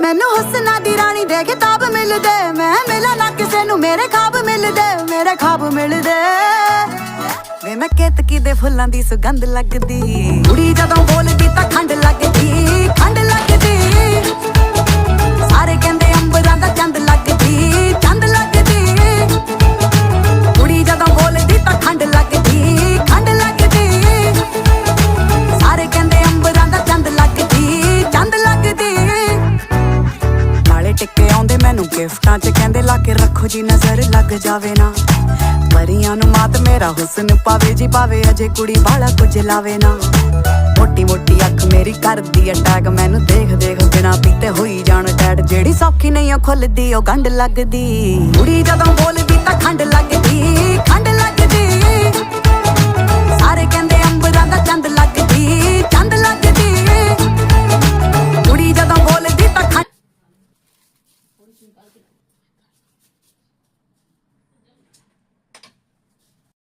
ਮੈਨੂੰ ਹੁਸਨਾ ਦੀ ਰਾਣੀ ਦੇ ਕਿਤਾਬ ਮਿਲਦੇ, ਮੈਂ ਮਿਲਾਂ ਨਾ ਕਿਸੇ ਨੂੰ ਮੇਰੇ ਖਾਬ ਮਿਲਦੇ, ਮੇਰੇ ਖਾਬ ਮਿਲਦੇ। ਵੇ ਮੈਂ ਕੇਤਕੀ ਦੇ ਫੁੱਲਾਂ ਦੀ ਸੁਗੰਧ ਲੱਗਦੀ, ਕੁੜੀ ਜਦੋਂ ਬੋਲਦੀ ਤਾਂ ਖੰਡ ਲੱਗਦੀ, ਖੰਡ ਲੱਗਦੀ। ਸਾਰੇ ਕਹਿੰਦੇ ਅੰਬਰਾਂ ਦਾ ਚੰਦ ਲੱਗਦੀ, ਚੰਦ ਲੱਗਦੀ। ਕੁੜੀ ਜਦੋਂ ਬੋਲਦੀ ਤਾਂ ਖੰਡ ਲੱਗਦੀ, ਖੰਡ ਲੱਗਦੀ। ਸਾਰੇ ਕਹਿੰਦੇ ਅੰਬਰਾਂ ਦਾ ਚੰਦ ਲੱਗਦੀ, ਚੰਦ ਲੱਗਦੀ। ਨਾਲੇ ਟਿੱਕੇ ਆਉਂਦੇ ਮੈਨੂੰ ਗਿਫਟਾਂ 'ਚ, ਕਹਿੰਦੇ ਲਾ ਕੇ ਰੱਖੋ ਜੀ ਨਜ਼ਰ ਲੱਗ ਜਾਵੇ ਨਾ। ਪਰੀਆਂ ਨੂੰ ਮਾਤ ਮੇਰਾ ਹੁਸਨ ਪਾਵੇ ਜੀ, ਪਾਵੇ ਅਜੇ ਕੁੜੀ ਬਾਲਾ ਕੁਝ ਲਾਵੇ ਨਾ। ਮੋਟੀ ਮੋਟੀ ਅੱਖ ਮੇਰੀ ਕਰਦੀ ਅਟੈਕ, ਮੈਨੂੰ ਦੇਖ ਦੇਖ ਬਿਨਾ ਪੀਤੇ ਹੋਈ ਜਾਣ ਟੈਟ। ਜਿਹੜੀ ਸੌਖੀ ਨਹੀਂ ਉਹ ਖੁੱਲਦੀ ਉਹ ਗੰਢ ਲੱਗਦੀ, ਕੁੜੀ ਜਦੋਂ ਬੋਲਦੀ ਤਾਂ ਖੰਡ ਲੱਗਦੀ, ਖੰਡ ਲੱਗਦੀ। ਸਾਰੇ ਕਹਿੰਦੇ ਅੰਬਰਾਂ ਦਾ ਚੰਦ ਲੱਗਦੀ, ਚੰਦ ਲੱਗਦੀ। ਕੁੜੀ ਜਦੋਂ ਬੋਲਦੀ ਤਾਂ ਖੰਡ